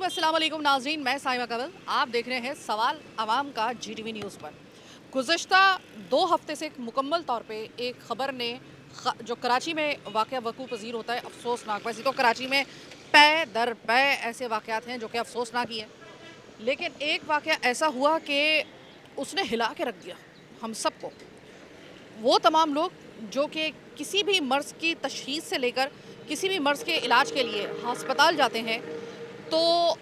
अस्सलाम वालेकुम नाज़रीन, मैं साइमा कवल। आप देख रहे हैं सवाल अवाम का GTV न्यूज़ पर। गुज़श्ता 2 हफ्ते से मुकम्मल तौर पे एक ख़बर ने जो कराची में वाक़या वक़ूअ पज़ीर होता है, अफ़सोसनाक। वैसे तो कराची में पै दर पै ऐसे वाक़यात हैं जो कि अफ़सोसनाक ही हैं, लेकिन एक वाक़या ऐसा हुआ कि उसने हिला के रख दिया हम सबको। वो तमाम लोग जो कि किसी भी मर्ज़ की तशख़ीस से लेकर किसी भी मर्ज़ के इलाज के लिए अस्पताल जाते हैं, तो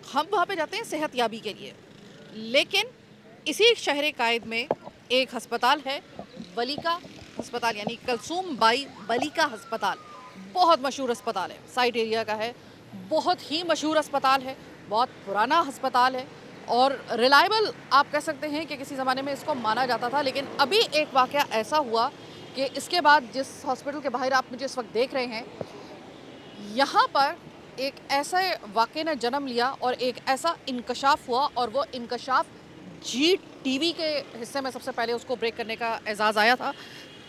हम वहाँ पे जाते हैं सेहतयाबी के लिए। लेकिन इसी शहर कायद में एक अस्पताल है, वलीका अस्पताल, यानी कलसूम बाई वलीका अस्पताल। बहुत मशहूर अस्पताल है, साइट एरिया का है, बहुत ही मशहूर अस्पताल है, बहुत पुराना अस्पताल है और रिलायबल आप कह सकते हैं कि किसी ज़माने में इसको माना जाता था। लेकिन अभी एक वाक़या ऐसा हुआ कि इसके बाद जिस हॉस्पिटल के बाहर आप मुझे इस वक्त देख रहे हैं, यहाँ पर एक ऐसे वाक़े ने जन्म लिया और एक ऐसा इंकशाफ हुआ, और वो इंकशाफ GTV के हिस्से में सबसे पहले उसको ब्रेक करने का एज़ाज़ आया था।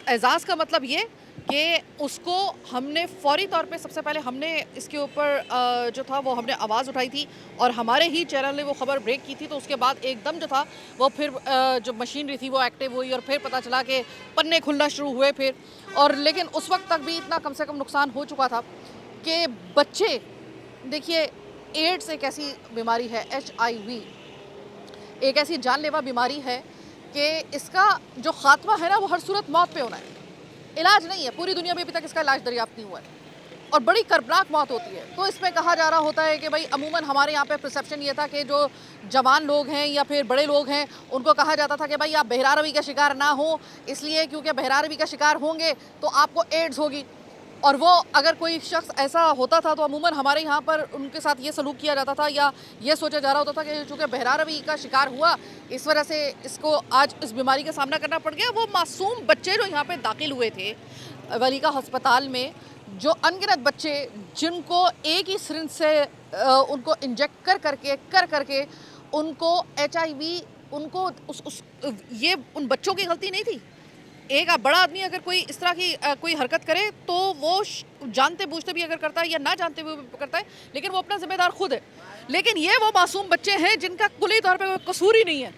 एज़ाज़ का मतलब ये कि उसको हमने फ़ौरी तौर पे सबसे पहले हमने इसके ऊपर जो था वो हमने आवाज़ उठाई थी और हमारे ही चैनल ने वो ख़बर ब्रेक की थी। तो उसके बाद एकदम जो था वो फिर जो मशीनरी थी वो एक्टिव हुई और फिर पता चला कि पन्ने खुलना शुरू हुए फिर। और लेकिन उस वक्त तक भी इतना कम से कम नुकसान हो चुका था कि बच्चे, देखिए एड्स एक ऐसी बीमारी है, HIV एक ऐसी जानलेवा बीमारी है कि इसका जो ख़ात्मा है ना वो हर सूरत मौत पे होना है, इलाज नहीं है। पूरी दुनिया में अभी तक इसका इलाज दरियाफ्त नहीं हुआ है और बड़ी कर्बनाक मौत होती है। तो इसमें कहा जा रहा होता है कि भाई अमूमन हमारे यहाँ पे परसेप्शन ये था कि जो जवान लोग हैं या फिर बड़े लोग हैं उनको कहा जाता था कि भाई आप बहरा रवी का शिकार ना हो, इसलिए क्योंकि बहरा रवी का शिकार होंगे तो आपको एड्स होगी। और वो अगर कोई शख्स ऐसा होता था तो अमूमन हमारे यहाँ पर उनके साथ ये सलूक किया जाता था या ये सोचा जा रहा होता था कि चूँकि बहरा रवी का शिकार हुआ इस वजह से इसको आज इस बीमारी का सामना करना पड़ गया। वो मासूम बच्चे जो यहाँ पे दाखिल हुए थे वलीका अस्पताल में, जो अनगिनत बच्चे जिनको एक ही सिरिंज से उनको इंजेक्ट कर करके उनको HIV, उनको ये उन बच्चों की गलती नहीं थी। एक बड़ा आदमी अगर कोई इस तरह की कोई हरकत करे तो वो जानते बूझते भी अगर करता है या ना जानते हुए भी करता है, लेकिन वो अपना जिम्मेदार खुद है। लेकिन ये वो मासूम बच्चे हैं जिनका कुली तौर पे कोई कसूर ही नहीं है।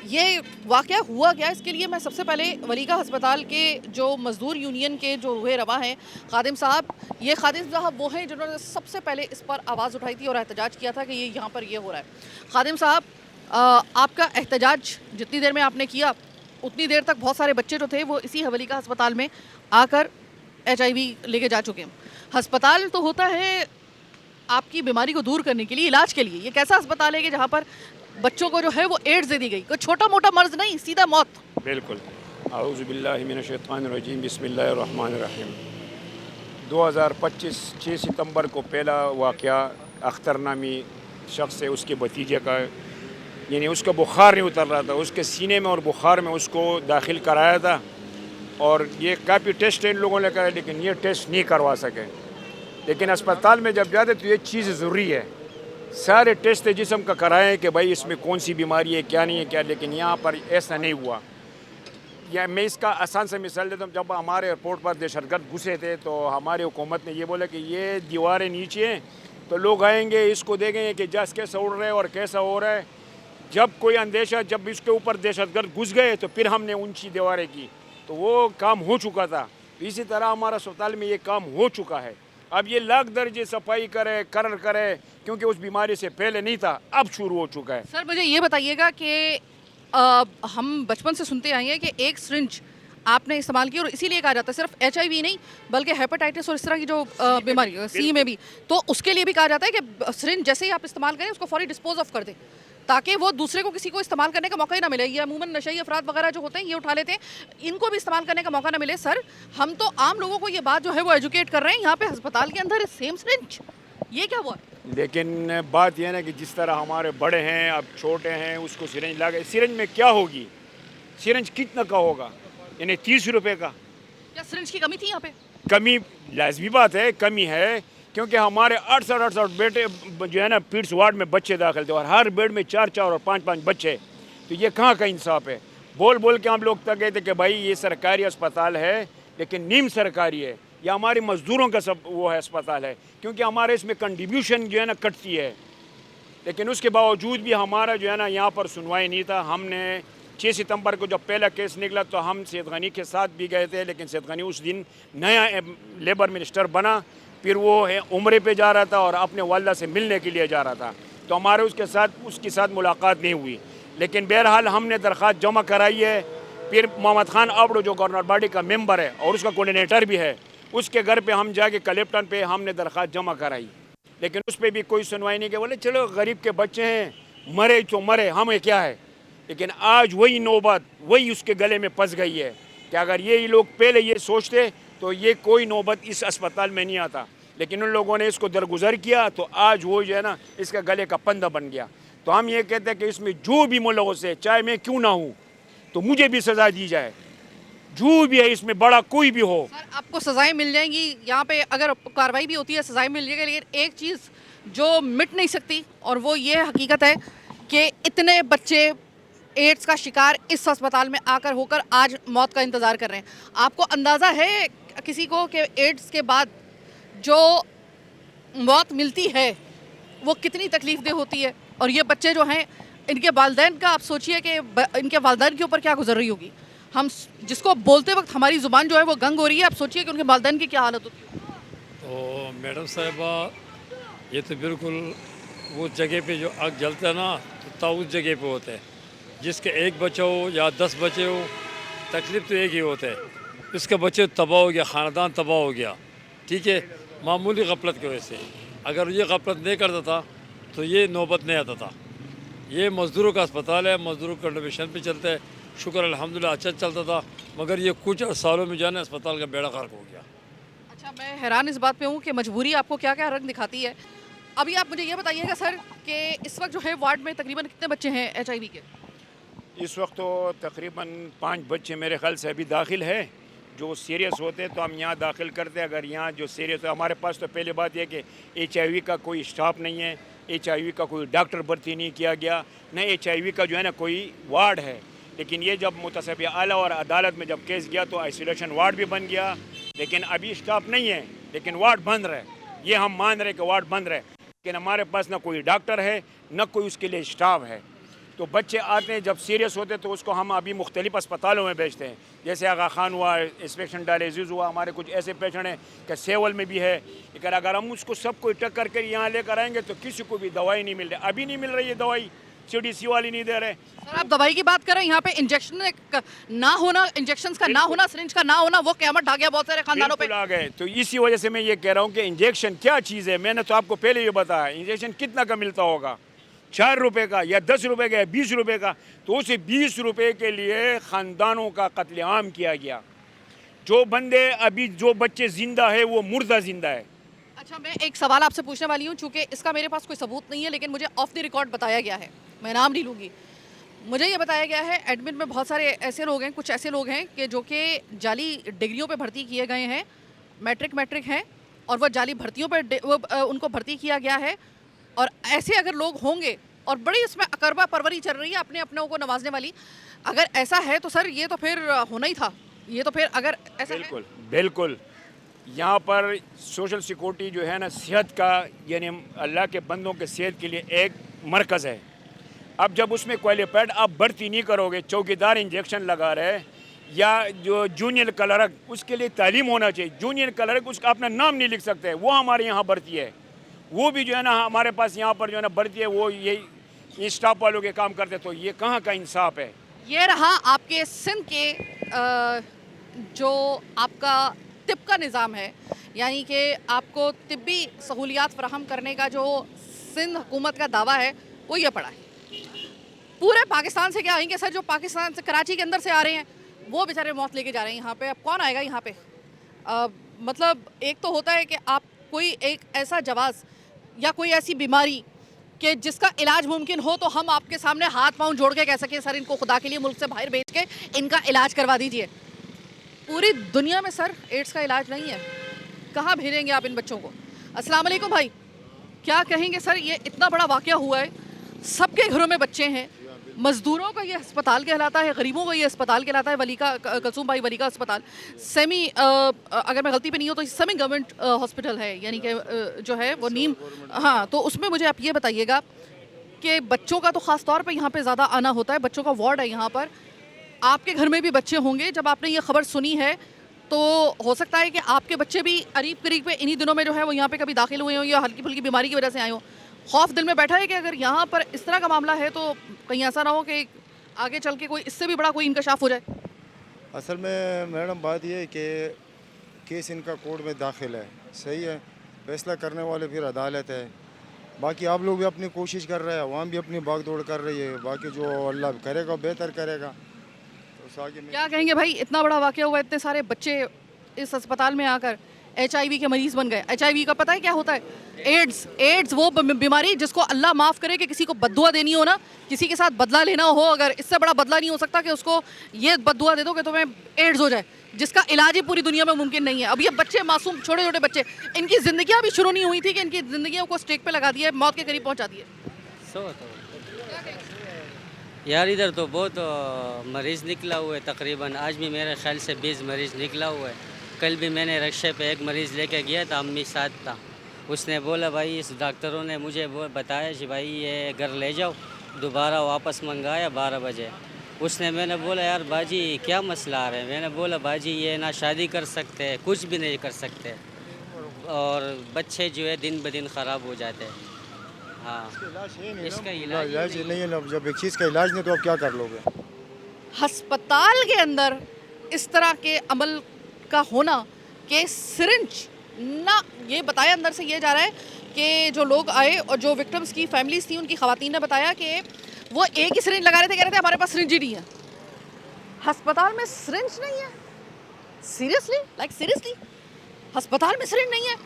ये वाक़या हुआ क्या, इसके लिए मैं सबसे पहले वलीका अस्पताल के जो मज़दूर यूनियन के जो रूहे रवा हैं खादिम साहब, ये खादिम साहब वो हैं जिन्होंने सबसे पहले इस पर आवाज़ उठाई थी और एहतजाज किया था कि ये यहाँ पर ये हो रहा है। खादिम साहब, आपका एहतजाज जितनी देर में आपने किया उतनी देर तक बहुत सारे बच्चे जो थे वो इसी वलीका अस्पताल में आकर HIV लेके जा चुके हैं। अस्पताल तो होता है आपकी बीमारी को दूर करने के लिए, इलाज के लिए। ये कैसा अस्पताल है कि जहाँ पर बच्चों को जो है वो एड्स दे दी गई, कोई छोटा मोटा मर्ज नहीं, सीधा मौत। बिल्कुल। आऊज़ु बिल्लाहि मिनश्शैतानिर रजीम, बिस्मिल्लाहिर रहमानिर रहीम। 2025 6 सितंबर को पहला वाक़या अख्तर नामी शख्स है, उसके भतीजे का, यानी उसका बुखार नहीं उतर रहा था, उसके सीने में और बुखार में उसको दाखिल कराया था और ये काफ़ी टेस्ट इन लोगों ने कराया लेकिन ये टेस्ट नहीं करवा सके। लेकिन अस्पताल में जब जाते तो ये चीज़ ज़रूरी है, सारे टेस्ट जिस्म का कराएं कि भाई इसमें कौन सी बीमारी है, क्या नहीं है क्या, लेकिन यहाँ पर ऐसा नहीं हुआ। या मैं इसका आसान से मिसाल देता हूँ, जब हमारे एयरपोर्ट पर दहशतगर्द घुसे थे तो हमारी हुकूमत ने ये बोला कि ये दीवारें नीचे हैं तो लोग आएंगे, इसको देखेंगे कि जहाज़ कैसा उड़ रहा है और कैसा हो रहा है। जब कोई अंदेशा, जब इसके ऊपर दहशतगर्द घुस गए तो फिर हमने ऊंची दीवारें की, तो वो काम हो चुका था। इसी तरह हमारा अस्पताल में ये काम हो चुका है। अब ये लाख दर्जे सफाई करे क्योंकि उस बीमारी से पहले नहीं था, अब शुरू हो चुका है। सर मुझे ये बताइएगा कि हम बचपन से सुनते आए हैं कि एक सिरिंज आपने इस्तेमाल की और इसीलिए कहा जाता है सिर्फ HIV नहीं बल्कि हेपेटाइटिस और इस तरह की जो बीमारी सी में भी, तो उसके लिए भी कहा जाता है कि सिरिंज जैसे ही आप इस्तेमाल करें उसको फौरी डिस्पोज ऑफ कर दें ताकि वो दूसरे को किसी को इस्तेमाल करने का मौका ही ना मिले। ये अमूमन नशई अफराद वगैरह जो होते हैं ये उठा लेते हैं, इनको भी इस्तेमाल करने का मौका ना मिले। सर हम तो आम लोगों को ये बात जो है वो एजुकेट कर रहे हैं, यहाँ पे अस्पताल के अंदर सेम सिरिंज, ये क्या हुआ? लेकिन बात यह ना कि जिस तरह हमारे बड़े हैं अब छोटे हैं, उसको सिरिंज लगा, सिरिंज में क्या होगी, सिरिंज कितना का होगा, यानी 30 रुपये का। क्या सिरिंज की कमी थी यहाँ पे? कमी लाजमी बात है, कमी है, क्योंकि हमारे 68 बेटे जो है ना पीड्स वार्ड में बच्चे दाखिल थे और हर बेड में 4 और 5 बच्चे, तो ये कहाँ का इंसाफ है। बोल बोल के हम लोग तक गए थे कि भाई ये सरकारी अस्पताल है लेकिन नीम सरकारी है, या हमारे मज़दूरों का सब वो है अस्पताल है, क्योंकि हमारे इसमें कंट्रीब्यूशन जो है ना कटती है। लेकिन उसके बावजूद भी हमारा जो है ना यहाँ पर सुनवाई नहीं था। हमने 6 सितंबर को जब पहला केस निकला तो हम सैयद गनी के साथ भी गए थे, लेकिन सैयद गनी उस दिन नया लेबर मिनिस्टर बना, फिर वो है उम्रे पे जा रहा था और अपने वालदा से मिलने के लिए जा रहा था, तो हमारे उसके साथ मुलाकात नहीं हुई। लेकिन बहरहाल हमने दरख्वास्त जमा कराई है। फिर मोहम्मद खान अबड़ो जो गवर्नर बॉडी का मेंबर है और उसका कोऑर्डिनेटर भी है, उसके घर पे हम जाके कलेक्टर पे हमने दरख्वास्त जमा कराई, लेकिन उस पर भी कोई सुनवाई नहीं की। बोले चलो गरीब के बच्चे हैं, मरे तो मरे, हमें क्या है। लेकिन आज वही नौबत वही उसके गले में फंस गई है कि अगर ये लोग पहले ये सोचते तो ये कोई नौबत इस अस्पताल में नहीं आता, लेकिन उन लोगों ने इसको दरगुजर किया तो आज वो जो है ना इसका गले का फंदा बन गया। तो हम ये कहते हैं कि इसमें जो भी मुलव्वस है, चाहे मैं क्यों ना हूँ, तो मुझे भी सज़ा दी जाए। जो भी है इसमें बड़ा कोई भी हो। सर आपको सजाएं मिल जाएंगी यहाँ पे, अगर कार्रवाई भी होती है सजाएं मिल जाएगी, लेकिन एक चीज़ जो मिट नहीं सकती और वो ये हकीकत है कि इतने बच्चे एड्स का शिकार इस अस्पताल में आकर होकर आज मौत का इंतज़ार कर रहे हैं। आपको अंदाज़ा है किसी को कि एड्स के बाद जो मौत मिलती है वो कितनी तकलीफदेह होती है? और ये बच्चे जो हैं, इनके वालिदैन का आप सोचिए कि इनके वालिदैन के ऊपर क्या गुजर रही होगी। हम जिसको बोलते वक्त हमारी ज़ुबान जो है वो गंग हो रही है, आप सोचिए कि उनके वालिदैन की क्या हालत होती है। तो मैडम साहिबा, ये तो बिल्कुल वो जगह पे जो आग जलता है ना, तो उस जगह पे होता है। जिसके एक बच्चा हो या 10 बच्चे हो, तकलीफ़ तो एक ही होता है। इसका बच्चे तबाह हो गया, ख़ानदान तबाह हो गया, ठीक है, मामूली गफलत की वजह से। अगर ये गफलत नहीं करता था तो ये नौबत नहीं आता था। ये मज़दूरों का अस्पताल है, मज़दूरों का कंट्रीब्यूशन पे चलता है, शुक्र अल्हम्दुलिल्लाह अच्छा चलता था, मगर ये कुछ सालों में जाने अस्पताल का बेड़ा गर्क हो गया। अच्छा, मैं हैरान इस बात पे हूँ कि मजबूरी आपको क्या क्या रंग दिखाती है। अभी आप मुझे ये बताइएगा सर कि इस वक्त जो है वार्ड में तकरीबन कितने बच्चे हैं HIV के? इस वक्त तो तकरीबन 5 बच्चे मेरे ख्याल से अभी दाखिल है। जो सीरियस होते तो हम यहाँ दाखिल करते, अगर यहाँ जो सीरियस है, हमारे पास तो पहले बात यह कि HIV का कोई स्टाफ नहीं है, HIV का कोई डॉक्टर भर्ती नहीं किया गया, न HIV का जो है ना कोई वार्ड है। लेकिन ये जब मुतसबी आला और अदालत में जब केस गया तो आइसोलेशन वार्ड भी बन गया, लेकिन अभी स्टाफ नहीं है, लेकिन वार्ड बंद रहे। ये हम मान रहे कि वार्ड बंद रहे, लेकिन हमारे पास ना कोई डॉक्टर है न कोई उसके लिए स्टाफ है। तो बच्चे आते हैं, जब सीरियस होते तो उसको हम अभी मुख्तलिफ अस्पतालों में भेजते हैं, जैसे आगा खान हुआ, इंस्पेक्शन डायलिसिस हुआ, हमारे कुछ ऐसे पेशेंट हैं कि सेवल में भी है। लेकिन अगर हम उसको सबको इकट्ठा करके यहाँ लेकर आएंगे तो किसी को भी दवाई नहीं मिल रही, अभी नहीं मिल रही है दवाई, CDC वाली नहीं दे रहे। सर आप दवाई की बात कर रहे हैं, यहाँ पे इंजेक्शन ना होना, इंजेक्शन का ना होना, सिरिंज का ना होना, वो क़यामत ढा गया बहुत सारे खानदानों पे। आ गए, तो इसी वजह से मैं ये कह रहा हूँ कि इंजेक्शन क्या चीज़ है। मैंने तो आपको पहले ये बताया, इंजेक्शन कितना का मिलता होगा, 4 रुपये का या 10 रुपये का या 20 रुपये का। तो उसे 20 रुपये के लिए ख़ानदानों का कत्लेआम किया गया। जो बंदे अभी जो बच्चे ज़िंदा है वो मुर्दा ज़िंदा है। अच्छा, मैं एक सवाल आपसे पूछने वाली हूँ, चूँकि इसका मेरे पास कोई सबूत नहीं है, लेकिन मुझे ऑफ द रिकॉर्ड बताया गया है, मैं नाम नहीं लूँगी। मुझे ये बताया गया है एडमिट में बहुत सारे ऐसे लोग हैं, कुछ ऐसे लोग हैं कि जो कि जाली डिग्रियों पे भर्ती किए गए हैं, मैट्रिक हैं, और वह जाली भर्तियों पर उनको भर्ती किया गया है। और ऐसे अगर लोग होंगे, और बड़ी इसमें अकरबा परवरी चल रही है अपने अपनों को नवाजने वाली, अगर ऐसा है तो सर ये तो फिर होना ही था। ये तो फिर अगर ऐसा बिल्कुल बिल्कुल यहाँ पर सोशल सिक्योरिटी जो है ना, सेहत का, यानी अल्लाह के बंदों के सेहत के लिए एक मरकज़ है। अब जब उसमें क्वालिफाइड आप भर्ती नहीं करोगे, चौकीदार इंजेक्शन लगा रहे या जो जूनियर क्लर्क, उसके लिए तालीम होना चाहिए। जूनियर क्लर्क उसका अपना नाम नहीं लिख सकते, वो हमारे यहाँ भर्ती है, वो भी जो है ना हमारे पास यहाँ पर जो है ना भर्ती है, वो ये स्टाफ वालों के काम करते, तो ये कहाँ का इंसाफ है। ये रहा आपके सिंध के जो आपका तिब का निज़ाम है, यानी कि आपको तिब्बी सहूलियात फराहम करने का जो सिंध हुकूमत का दावा है वो ये पड़ा है। पूरे पाकिस्तान से क्या आएंगे सर, जो पाकिस्तान से कराची के अंदर से आ रहे हैं वो बेचारे मौत लेके जा रहे हैं यहाँ पे। अब कौन आएगा यहाँ पे? मतलब एक तो होता है कि आप कोई एक ऐसा जवाज़ या कोई ऐसी बीमारी कि जिसका इलाज मुमकिन हो तो हम आपके सामने हाथ पांव जोड़ के कह सकें सर इनको खुदा के लिए मुल्क से बाहर भेज के इनका इलाज करवा दीजिए। पूरी दुनिया में सर एड्स का इलाज नहीं है, कहाँ भेजेंगे आप इन बच्चों को? अस्सलाम वालेकुम भाई, क्या कहेंगे सर, ये इतना बड़ा वाक़या हुआ है, सबके घरों में बच्चे हैं, मज़दूरों का ये अस्पताल कहलाता है, गरीबों का ये अस्पताल कहलाता है, वली का कलसूम भाई वली का अस्पताल सेमी, अगर मैं गलती पे नहीं हूँ तो सेमी गवर्नमेंट हॉस्पिटल है, यानी कि जो है वो नीम। हाँ, तो उसमें मुझे आप ये बताइएगा आपके बच्चों का तो ख़ास तौर पे यहाँ पे ज़्यादा आना होता है, बच्चों का वार्ड है यहाँ पर, आपके घर में भी बच्चे होंगे। जब आपने ये खबर सुनी है तो हो सकता है कि आपके बच्चे भी करीब करीब पे इन्हीं दिनों में जो है वो यहाँ पे कभी दाखिल हुए हों या हल्की फुल्की बीमारी की वजह से आए हों। खौफ दिल में बैठा है कि अगर यहाँ पर इस तरह का मामला है तो कहीं ऐसा ना हो कि आगे चल के कोई इससे भी बड़ा कोई इंकशाफ हो जाए। असल में मैडम बात यह है कि केस इनका कोर्ट में दाखिल है, सही है, फैसला करने वाले फिर अदालत है। बाकी आप लोग भी अपनी कोशिश कर रहे हैं, वहाँ भी अपनी भाग दौड़ कर रही है, बाकी जो अल्लाह करेगा बेहतर करेगा। तो आगे में क्या कहेंगे भाई, इतना बड़ा वाक़या हुआ, इतने सारे बच्चे इस अस्पताल में आकर HIV के मरीज़ बन गए। HIV का पता है क्या होता है? एड्स वो बीमारी जिसको अल्लाह माफ़ करे कि किसी को बद्दुआ देनी हो ना, किसी के साथ बदला लेना हो, अगर इससे बड़ा बदला नहीं हो सकता कि उसको ये बद्दुआ दे दो कि तुम्हें एड्स हो जाए, जिसका इलाज ही पूरी दुनिया में मुमकिन नहीं है। अब ये बच्चे मासूम छोटे छोटे बच्चे, इनकी ज़िंदगियाँ भी शुरू नहीं हुई थी कि इनकी ज़िंदगियों को स्टेक पे लगा दिया है, मौत के करीब पहुँचा दिए। यार इधर तो बहुत मरीज़ निकला हुआ है, तकरीबन आज भी मेरे ख्याल से 20 मरीज़ निकला हुआ है। कल भी मैंने रिक्शे पे एक मरीज़ लेके गया था, अम्मी साथ था, उसने बोला भाई इस डॉक्टरों ने मुझे बताया कि भाई ये घर ले जाओ, दोबारा वापस मंगाया 12 बजे। मैंने बोला यार बाजी क्या मसला आ रहा है, मैंने बोला बाजी ये ना शादी कर सकते, कुछ भी नहीं कर सकते, और बच्चे जो है दिन ब दिन ख़राब हो जाते हैं। हाँ, इसका इलाज नहीं है ना, जब एक चीज़ का इलाज नहीं तो आप क्या कर लोगे। अस्पताल के अंदर इस तरह के अमल का होना कि सिरिंज ना, ये बताया अंदर से ये जा रहा है कि जो लोग आए और जो विक्टिम्स की फैमिलीज थी उनकी खवातीन ने बताया कि वो एक ही सिरिंज लगा रहे थे, कह रहे थे हमारे पास सिरिंज ही नहीं है। अस्पताल में सिरिंज नहीं है? सीरियसली, लाइक सीरियसली अस्पताल में सिरिंज नहीं है?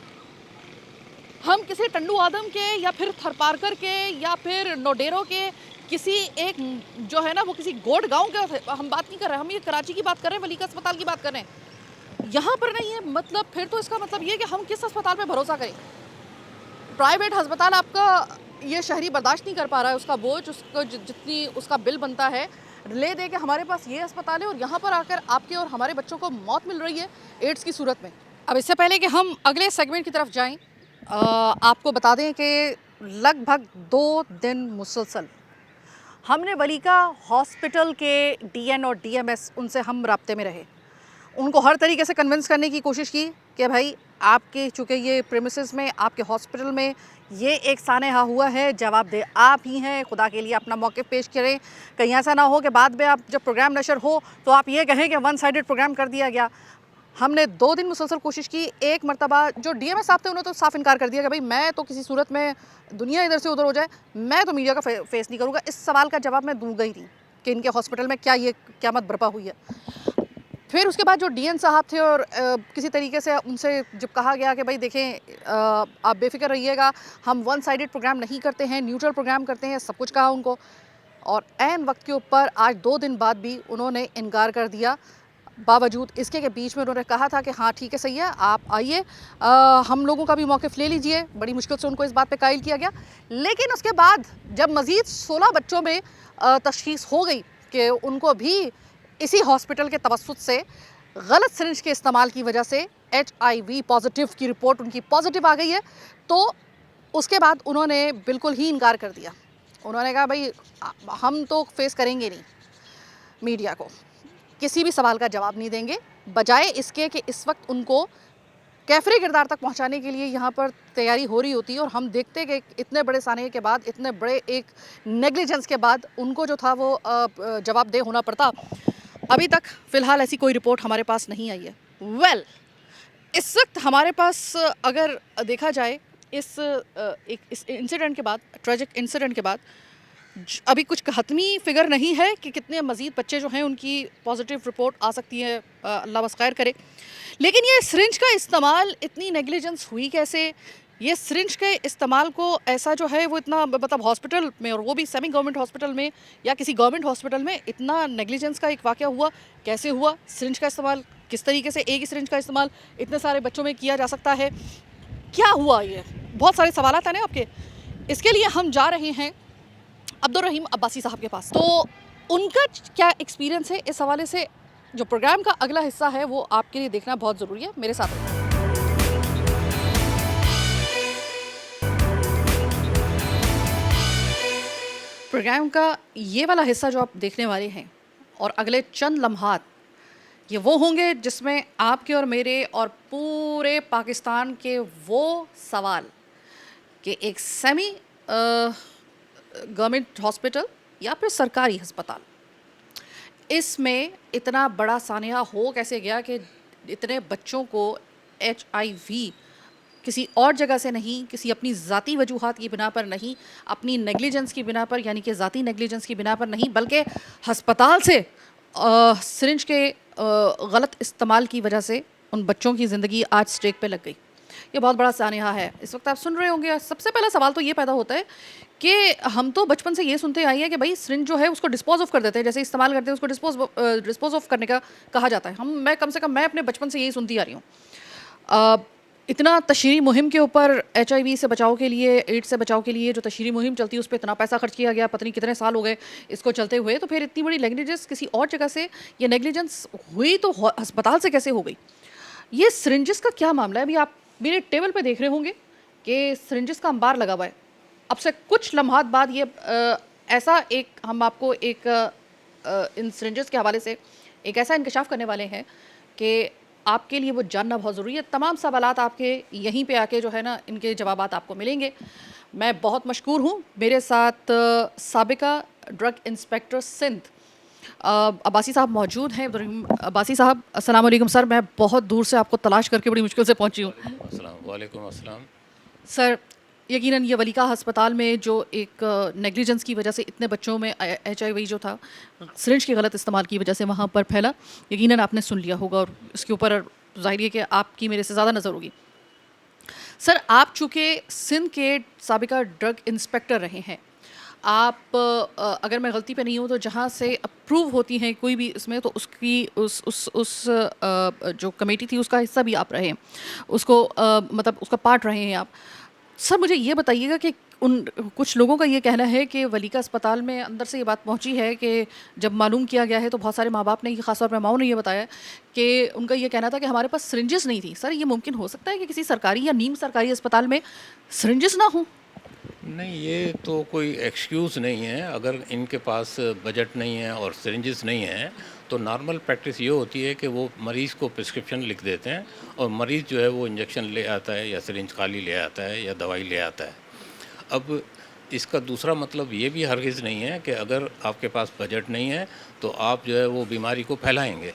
हम किसी टंडू आदम के या फिर थरपारकर के या फिर नोडेरो के किसी एक जो है ना वो किसी गोड गांव के हम बात नहीं कर रहे, हम ये कराची की बात कर रहे हैं, वलीका अस्पताल की बात कर रहे हैं, यहाँ पर नहीं है। मतलब फिर तो इसका मतलब ये है कि हम किस अस्पताल पे भरोसा करें। प्राइवेट अस्पताल आपका ये शहरी बर्दाश्त नहीं कर पा रहा है उसका बोझ, उसको जितनी उसका बिल बनता है ले दे के हमारे पास ये अस्पताल है और यहाँ पर आकर आपके और हमारे बच्चों को मौत मिल रही है एड्स की सूरत में। अब इससे पहले कि हम अगले सेगमेंट की तरफ जाएं, आपको बता दें कि लगभग 2 दिन मुसलसल हमने वलीका हॉस्पिटल के DN और DMS उनसे हम राब्ते में रहे, उनको हर तरीके से कन्विंस करने की कोशिश की कि भाई आपके चूँकि ये प्रेमिसेस में आपके हॉस्पिटल में ये एक सानेहा हुआ है, जवाब दे आप ही हैं, खुदा के लिए अपना मौक़िफ़ पेश करें, कहीं ऐसा ना हो कि बाद में आप जब प्रोग्राम नशर हो तो आप ये कहें कि वन साइडेड प्रोग्राम कर दिया गया। हमने 2 दिन मुसलसल कोशिश की। एक मरतबा जो DMS साहब थे उन्होंने तो साफ इनकार कर दिया कि भाई मैं तो किसी सूरत में दुनिया इधर से उधर हो जाए मैं तो मीडिया का फेस नहीं करूँगा। इस सवाल का जवाब मैं दूँगा ही नहीं कि इनके हॉस्पिटल में क्या ये क़यामत बर्पा हुई है। फिर उसके बाद जो DN साहब थे और किसी तरीके से उनसे जब कहा गया कि भाई देखें आप बेफिक्र रहिएगा, हम वन साइडेड प्रोग्राम नहीं करते हैं, न्यूट्रल प्रोग्राम करते हैं, सब कुछ कहा उनको, और ऐन वक्त के ऊपर आज 2 दिन बाद भी उन्होंने इनकार कर दिया। बावजूद इसके के बीच में उन्होंने कहा था कि हाँ ठीक है सही है, आप आइए, हम लोगों का भी मौक़िफ़ ले लीजिए। बड़ी मुश्किल से उनको इस बात पे कायल किया गया। लेकिन उसके बाद जब मज़ीद 16 बच्चों में तशख़ीस हो गई कि उनको भी इसी हॉस्पिटल के तवस्सुत से गलत सिरिंज के इस्तेमाल की वजह से HIV पॉजिटिव की रिपोर्ट उनकी पॉजिटिव आ गई है, तो उसके बाद उन्होंने बिल्कुल ही इनकार कर दिया। उन्होंने कहा भाई हम तो फेस करेंगे नहीं, मीडिया को किसी भी सवाल का जवाब नहीं देंगे, बजाय इसके कि इस वक्त उनको कैफरे किरदार तक पहुंचाने के लिए यहाँ पर तैयारी हो रही होती है। और हम देखते कि इतने बड़े साने के बाद, इतने बड़े एक नेग्लिजेंस के बाद उनको जो था वो जवाबदेह होना पड़ता। अभी तक फ़िलहाल ऐसी कोई रिपोर्ट हमारे पास नहीं आई है। इस वक्त हमारे पास अगर देखा जाए इस इंसिडेंट के बाद, ट्रेजिक इंसिडेंट के बाद, अभी कुछ हतमी फिगर नहीं है कि कितने मज़ीद बच्चे जो हैं उनकी पॉजिटिव रिपोर्ट आ सकती है, अल्लाह बस खैर करे। लेकिन ये सिरिंज का इस्तेमाल, इतनी नेग्लिजेंस हुई कैसे? ये सिरिंज के इस्तेमाल को ऐसा जो है वो इतना, मतलब हॉस्पिटल में, और वो भी सेमी गवर्नमेंट हॉस्पिटल में या किसी गवर्नमेंट हॉस्पिटल में इतना नेग्लिजेंस का एक वाक़या हुआ, कैसे हुआ? सिरिंज का इस्तेमाल किस तरीके से, एक ही सिरिंज का इस्तेमाल इतने सारे बच्चों में किया जा सकता है? क्या हुआ? ये बहुत सारे सवाल आते हैं आपके। इसके लिए हम जा रहे हैं अब्दुल रहीम अब्बासी साहब के पास, तो उनका क्या एक्सपीरियंस है इस हवाले से। जो प्रोग्राम का अगला हिस्सा है वो आपके लिए देखना बहुत ज़रूरी है, मेरे साथ रहिए। प्रोग्राम का ये वाला हिस्सा जो आप देखने वाले हैं और अगले चंद लम्हात ये वो होंगे जिसमें आपके और मेरे और पूरे पाकिस्तान के वो सवाल कि एक सेमी गवर्नमेंट हॉस्पिटल या फिर सरकारी अस्पताल, इसमें इतना बड़ा सानिया हो कैसे गया कि इतने बच्चों को HIV किसी और जगह से नहीं, किसी अपनी ज़ाती वजूहात की बिना पर नहीं, अपनी नेग्लिजेंस की बिना पर यानी कि ज़ाती नेग्लिजेंस की बिना पर नहीं, बल्कि हस्पताल से सिरिंज के गलत इस्तेमाल की वजह से उन बच्चों की ज़िंदगी आज स्टेक पे लग गई। ये बहुत बड़ा सानिया है। इस वक्त आप सुन रहे होंगे, सबसे पहला सवाल तो ये पैदा होता है कि हम तो बचपन से ये सुनते आए हैं कि भाई सिरिंज जो है उसको डिस्पोज ऑफ कर देते हैं, जैसे इस्तेमाल करते हैं उसको डिस्पोज ऑफ करने का कहा जाता है। मैं कम से कम मैं अपने बचपन से यही सुनती आ रही हूँ। इतना तशरीरी मुहिम के ऊपर HIV से बचाव के लिए, एड्स से बचाव के लिए जो तशरीरी मुहिम चलती है उस पर इतना पैसा खर्च किया गया, पता नहीं कितने साल हो गए इसको चलते हुए, तो फिर इतनी बड़ी नेग्लिजेंस किसी और जगह से ये नेग्लिजेंस हुई तो अस्पताल से कैसे हो गई? ये सिरिंजेस का क्या मामला है? अभी आप मेरे टेबल पे देख रहे होंगे कि सिरिंजेस का अंबार लगा हुआ है। अब से कुछ लम्हात बाद ये ऐसा एक हम आपको एक इन सिरिंजेस के हवाले से एक ऐसा इंकशाफ करने वाले हैं कि आपके लिए वो जानना बहुत ज़रूरी है। तमाम सवालात आपके यहीं पे आके जो है ना इनके जवाबात आपको मिलेंगे। मैं बहुत मशकूर हूँ, मेरे साथ साबिका ड्रग इंस्पेक्टर सिंध अब्बासी साहब मौजूद हैं। अब्बासी साहब अस्सलाम वालेकुम सर, मैं बहुत दूर से आपको तलाश करके बड़ी मुश्किल से पहुँची हूँ। वालेकुम अस्सलाम। सर यकीनन ये वलीका अस्पताल में जो एक नेग्लिजेंस की वजह से इतने बच्चों में HIV जो था सिरिंज के गलत इस्तेमाल की वजह से वहाँ पर फैला, यकीनन आपने सुन लिया होगा और इसके ऊपर ज़ाहिर है कि आपकी मेरे से ज़्यादा नज़र होगी। सर आप चूँकि सिंध के साबिका ड्रग इंस्पेक्टर रहे हैं, आप अगर मैं गलती पे नहीं हूँ तो जहाँ से अप्रूव होती हैं कोई भी इसमें तो उसकी उस जो कमेटी थी उसका हिस्सा भी आप रहे हैं, उसको मतलब उसका पार्ट रहे हैं आप। सर मुझे ये बताइएगा कि उन कुछ लोगों का ये कहना है कि वलीका अस्पताल में अंदर से ये बात पहुंची है कि जब मालूम किया गया है तो बहुत सारे माँ बाप ने, ख़ासतौर पर माओ ने ये बताया कि उनका ये कहना था कि हमारे पास सिरिंजेस नहीं थी। सर ये मुमकिन हो सकता है कि किसी सरकारी या नीम सरकारी अस्पताल में सिरिंजेस ना हों? नहीं, ये तो कोई एक्सक्यूज़ नहीं है। अगर इनके पास बजट नहीं है और सिरिंजेस नहीं है तो नॉर्मल प्रैक्टिस ये होती है कि वो मरीज़ को प्रिस्क्रिप्शन लिख देते हैं और मरीज़ जो है वो इंजेक्शन ले आता है या सिरिंज खाली ले आता है या दवाई ले आता है। अब इसका दूसरा मतलब ये भी हरगिज़ नहीं है कि अगर आपके पास बजट नहीं है तो आप जो है वो बीमारी को फैलाएंगे।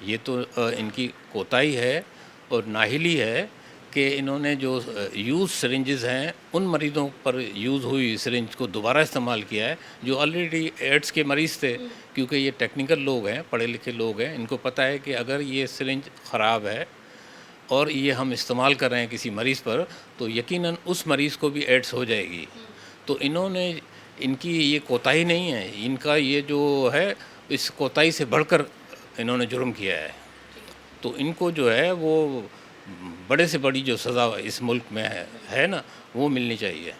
ये तो इनकी कोताही है और नाहिली है कि इन्होंने जो यूज़ सिरिंजेस हैं उन मरीज़ों पर यूज़ हुई सिरिंज को दोबारा इस्तेमाल किया है जो ऑलरेडी एड्स के मरीज़ थे। क्योंकि ये टेक्निकल लोग हैं, पढ़े लिखे लोग हैं, इनको पता है कि अगर ये सिरिंज ख़राब है और ये हम इस्तेमाल कर रहे हैं किसी मरीज़ पर तो यकीनन उस मरीज़ को भी एड्स हो जाएगी। तो इन्होंने, इनकी ये कोताही नहीं है, इनका ये जो है इस कोताही से बढ़कर इन्होंने जुर्म किया है। तो इनको जो है वो बड़े से बड़ी जो सज़ा इस मुल्क में है ना वो मिलनी चाहिए।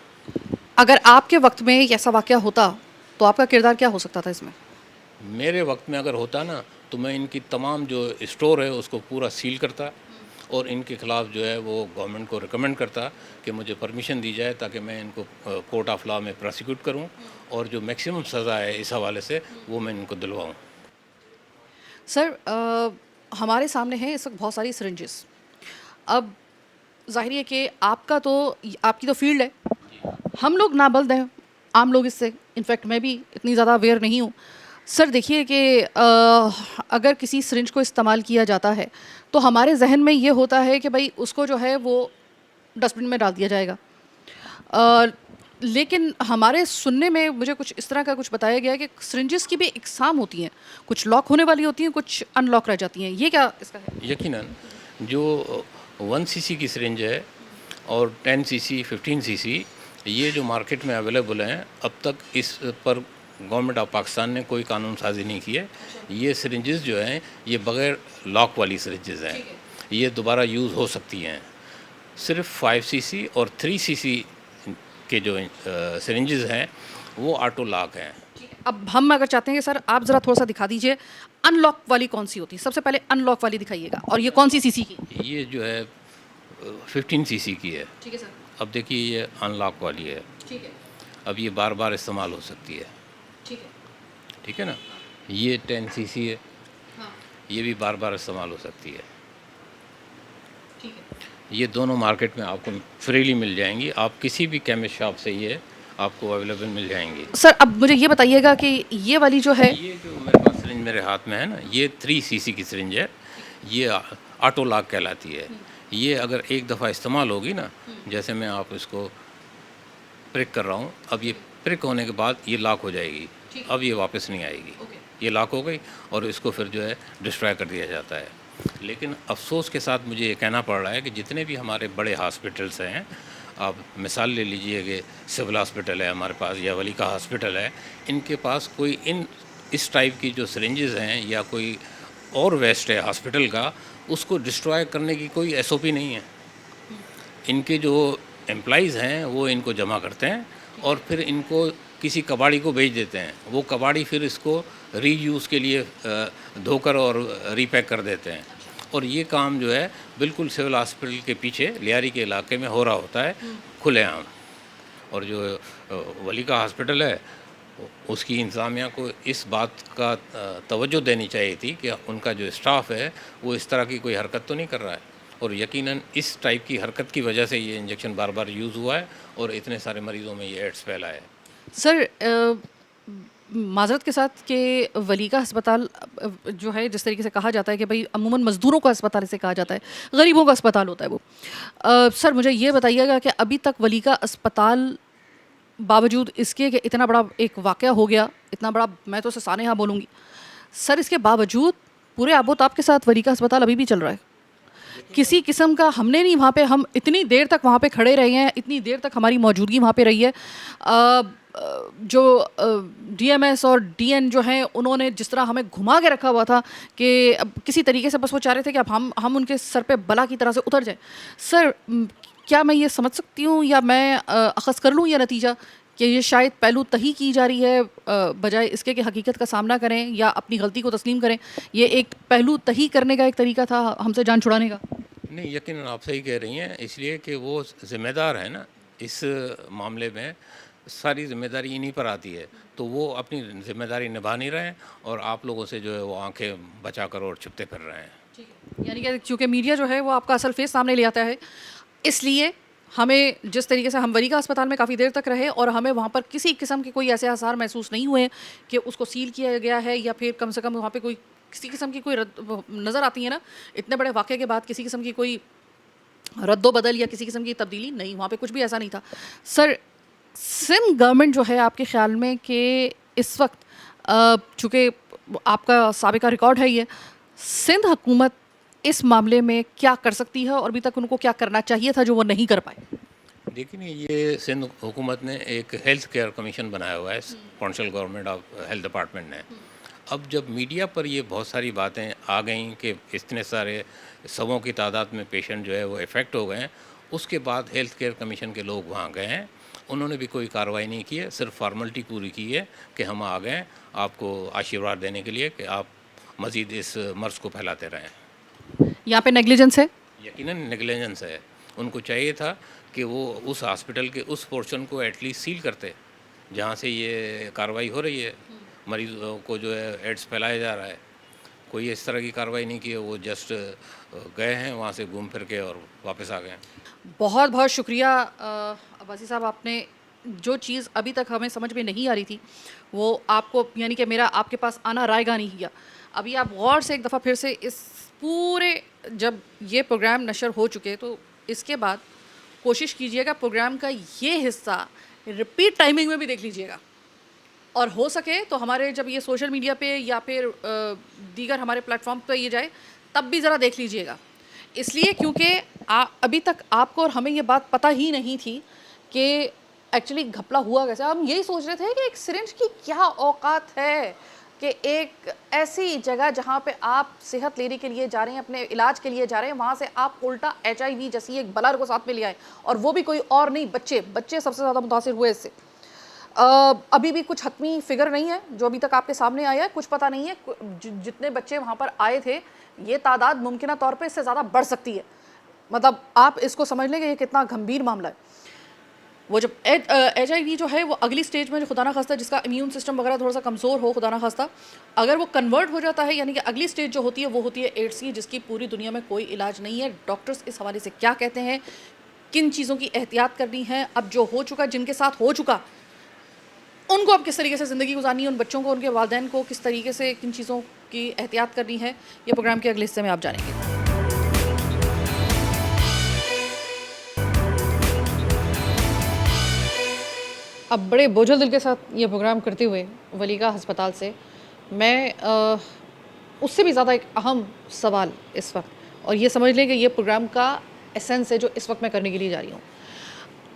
अगर आपके वक्त में ऐसा वाक़या होता तो आपका किरदार क्या हो सकता था इसमें? मेरे वक्त में अगर होता ना तो मैं इनकी तमाम जो स्टोर है उसको पूरा सील करता और इनके ख़िलाफ़ जो है वो गवर्नमेंट को रिकमेंड करता कि मुझे परमिशन दी जाए ताकि मैं इनको कोर्ट ऑफ लॉ में प्रोसिक्यूट करूं और जो मैक्सिमम सज़ा है इस हवाले से वो मैं इनको दिलवाऊं। सर हमारे सामने है इस वक्त बहुत सारी सिरिंजेस। अब जाहिर है कि आपकी तो फील्ड है, हम लोग नाबल्द हैं, आम लोग इससे, इनफैक्ट मैं भी इतनी ज़्यादा अवेयर नहीं हूँ। सर देखिए कि अगर किसी सिरिंज को इस्तेमाल किया जाता है तो हमारे जहन में ये होता है कि भाई उसको जो है वो डस्टबिन में डाल दिया जाएगा, लेकिन हमारे सुनने में मुझे कुछ इस तरह का कुछ बताया गया है कि सिरिंजेस की भी इकसाम होती हैं, कुछ लॉक होने वाली होती हैं, कुछ अनलॉक रह जाती हैं। ये क्या इसका है? यकीनन जो 1 cc की सिरिंज है और 10 cc 15 cc ये जो मार्केट में अवेलेबल हैं, अब तक इस पर गवर्नमेंट ऑफ पाकिस्तान ने कोई कानून साजी नहीं की है। ये सिरिंजेस जो हैं ये बग़ैर लॉक वाली सिरिंजेस हैं, ये दोबारा यूज़ हो सकती हैं। सिर्फ 5 cc और 3 cc के जो सिरिंजेस हैं वो ऑटो लॉक हैं। अब हम अगर चाहते हैं कि सर आप ज़रा थोड़ा सा दिखा दीजिए अनलॉक वाली कौन सी होती है, सबसे पहले अनलॉक वाली दिखाइएगा। और ये कौन सी सीसी की? ये जो है 15 cc की है। ठीक है सर। अब देखिए ये अनलॉक वाली है। ठीक है। अब ये बार बार इस्तेमाल हो सकती है। ठीक है ना। ये 10 सीसी है, ये भी बार बार इस्तेमाल हो सकती है। ये दोनों मार्केट में आपको फ्रीली मिल जाएंगी, आप किसी भी केमिस्ट शॉप से ये आपको अवेलेबल मिल जाएंगी। सर अब मुझे ये बताइएगा कि ये वाली जो है, ये जो मेरे पास सिरिंज मेरे हाथ में है ना, ये 3 सीसी की सिरिंज है, ये ऑटो लॉक कहलाती है। ये अगर एक दफ़ा इस्तेमाल होगी ना, जैसे मैं आप इसको प्रिक कर रहा हूँ, अब ये प्रिक होने के बाद ये लॉक हो जाएगी, अब ये वापस नहीं आएगी। ये लॉक हो गई और इसको फिर जो है डिस्ट्रॉय कर दिया जाता है। लेकिन अफसोस के साथ मुझे ये कहना पड़ रहा है कि जितने भी हमारे बड़े हॉस्पिटल्स हैं, आप मिसाल ले लीजिए कि सिविल हॉस्पिटल है हमारे पास या वलीका हॉस्पिटल है, इनके पास कोई इस टाइप की जो सिरिंजेस हैं या कोई और वेस्ट है हॉस्पिटल का, उसको डिस्ट्रॉय करने की कोई एसओपी नहीं है। इनके जो एम्प्लॉइज़ हैं वो इनको जमा करते हैं और फिर इनको किसी कबाड़ी को बेच देते हैं। वो कबाड़ी फिर इसको रीयूज़ के लिए धोकर और रीपैक कर देते हैं। और ये काम जो है बिल्कुल सिविल हॉस्पिटल के पीछे लियारी के इलाके में हो रहा होता है, खुलेआम। और जो वलीका हॉस्पिटल है, उसकी इंतज़ामिया को इस बात का तवज्जो देनी चाहिए थी कि उनका जो स्टाफ है वो इस तरह की कोई हरकत तो नहीं कर रहा है। और यकीनन इस टाइप की हरकत की वजह से ये इंजेक्शन बार बार यूज़ हुआ है और इतने सारे मरीज़ों में ये एड्स फैला है। सर माजरत के साथ कि वलीका अस्पताल जो है, जिस तरीके से कहा जाता है कि भाई अमूमन मज़दूरों का अस्पताल इसे कहा जाता है, गरीबों का अस्पताल होता है वो। सर मुझे ये बताइएगा कि अभी तक वलीका अस्पताल बावजूद इसके कि इतना बड़ा एक वाक़या हो गया, इतना बड़ा, मैं तो उसे सानेहा बोलूँगी, सर इसके बावजूद पूरे आबोताब के साथ वलीका अस्पताल अभी भी चल रहा है। किसी किस्म का हमने नहीं, वहाँ पे हम इतनी देर तक वहाँ पे खड़े रहे हैं, इतनी देर तक हमारी मौजूदगी वहाँ पे रही है। जो डीएमएस और डीएन जो हैं, उन्होंने जिस तरह हमें घुमा के रखा हुआ था कि अब किसी तरीके से बस वो चाह रहे थे कि अब हम उनके सर पे बला की तरह से उतर जाएं। सर क्या मैं ये समझ सकती हूँ या मैं अखज़ कर लूँ यह नतीजा कि ये शायद पहलू तही की जा रही है, बजाय इसके कि हकीकत का सामना करें या अपनी गलती को तस्लीम करें? ये एक पहलू तही करने का एक तरीका था हमसे जान छुड़ाने का? नहीं, यकीनन आप सही कह रही हैं, इसलिए कि वो ज़िम्मेदार है ना इस मामले में, सारी ज़िम्मेदारी इन्हीं पर आती है। तो वो अपनी ज़िम्मेदारी निभा नहीं रहे हैं और आप लोगों से जो है वो आंखें बचा कर और छुपते फिर रहे हैं। ठीक है, यानी कि चूँकि मीडिया जो है वो आपका असल फेस सामने ले आता है, इसलिए हमें जिस तरीके से हम वलीका अस्पताल में काफ़ी देर तक रहे और हमें वहाँ पर किसी किस्म के कोई ऐसे आसार महसूस नहीं हुए कि उसको सील किया गया है या फिर कम से कम वहाँ पे कोई किसी किस्म की कोई नज़र आती है ना, इतने बड़े वाक़े के बाद किसी किस्म की कोई रद्दोबदल या किसी किस्म की तब्दीली नहीं, वहाँ पे कुछ भी ऐसा नहीं था। सर सिंध गवर्नमेंट जो है, आपके ख़्याल में कि इस वक्त चूँकि आपका साबिका रिकॉर्ड है ये, सिंध हुकूमत इस मामले में क्या कर सकती है और अभी तक उनको क्या करना चाहिए था जो वो नहीं कर पाए? देखिए, ये सिंध हुकूमत ने एक हेल्थ केयर कमीशन बनाया हुआ है, council government of health department ने। अब जब मीडिया पर ये बहुत सारी बातें आ गई कि इतने सारे सवों की तादाद में पेशेंट जो है वो इफ़ेक्ट हो गए हैं, उसके बाद हेल्थ केयर कमीशन के लोग वहाँ गए हैं, उन्होंने भी कोई कार्रवाई नहीं की है, सिर्फ फार्मेलिटी पूरी की है कि हम आ गए आपको आशीर्वाद देने के लिए कि आप मज़ीद इस मर्ज़ को फैलाते रहें। यहाँ पे नेग्लिजेंस है? यकीनन नेग्लिजेंस है। उनको चाहिए था कि वो उस हॉस्पिटल के उस पोर्शन को एटलीस्ट सील करते जहाँ से ये कार्रवाई हो रही है, मरीज़ों को जो है एड्स फैलाया जा रहा है। कोई इस तरह की कार्रवाई नहीं की है, वो जस्ट गए हैं वहाँ से घूम फिर के और वापस आ गए हैं। बहुत बहुत शुक्रिया अब्बासी साहब, आपने जो चीज़ अभी तक हमें समझ में नहीं आ रही थी वो आपको, यानी कि मेरा आपके पास आना रायगा नहीं किया। अभी आप गौर से एक दफ़ा फिर से इस पूरे, जब ये प्रोग्राम नशर हो चुके तो इसके बाद कोशिश कीजिएगा प्रोग्राम का ये हिस्सा रिपीट टाइमिंग में भी देख लीजिएगा, और हो सके तो हमारे जब ये सोशल मीडिया पे या फिर दीगर हमारे प्लेटफॉर्म पे ये जाए तब भी ज़रा देख लीजिएगा। इसलिए क्योंकि अभी तक आपको और हमें ये बात पता ही नहीं थी कि एक्चुअली घपला हुआ कैसे। हम यही सोच रहे थे कि एक सिरिंज की क्या औकात है कि एक ऐसी जगह जहाँ पे आप सेहत लेने के लिए जा रहे हैं, अपने इलाज के लिए जा रहे हैं, वहाँ से आप उल्टा HIV जैसी एक बला को साथ में ले आए, और वो भी कोई और नहीं, बच्चे सबसे ज़्यादा मुतासिर हुए इससे। अभी भी कुछ हतमी फिगर नहीं है जो अभी तक आपके सामने आया है, कुछ पता नहीं है जितने बच्चे वहाँ पर आए थे, ये तादाद मुमकिन तौर पर इससे ज़्यादा बढ़ सकती है। मतलब आप इसको समझ लें कि ये कितना गंभीर मामला है। वो जब HIV जो है वो अगली स्टेज में, जो खुदा ना खास्ता जिसका इम्यून सिस्टम वगैरह थोड़ा सा कमज़ोर हो, खुदा ना खास्ता अगर वो कन्वर्ट हो जाता है, यानी कि अगली स्टेज जो होती है वो होती है एड्स की, जिसकी पूरी दुनिया में कोई इलाज नहीं है। डॉक्टर्स इस हवाले से क्या कहते हैं, किन चीज़ों की एहतियात करनी है, अब जो हो चुका, जिनके साथ हो चुका, उनको अब किस तरीके से ज़िंदगी गुजारनी है, उन बच्चों को, उनके वालिदैन को किस तरीके से किन चीज़ों की एहतियात करनी है, ये प्रोग्राम के अगले हिस्से में आप जानेंगे। अब बड़े बोझल दिल के साथ ये प्रोग्राम करते हुए वलीका हस्पताल से मैं उससे भी ज़्यादा एक अहम सवाल इस वक्त, और ये समझ लें कि ये प्रोग्राम का एसेंस है जो इस वक्त मैं करने के लिए जा रही हूँ।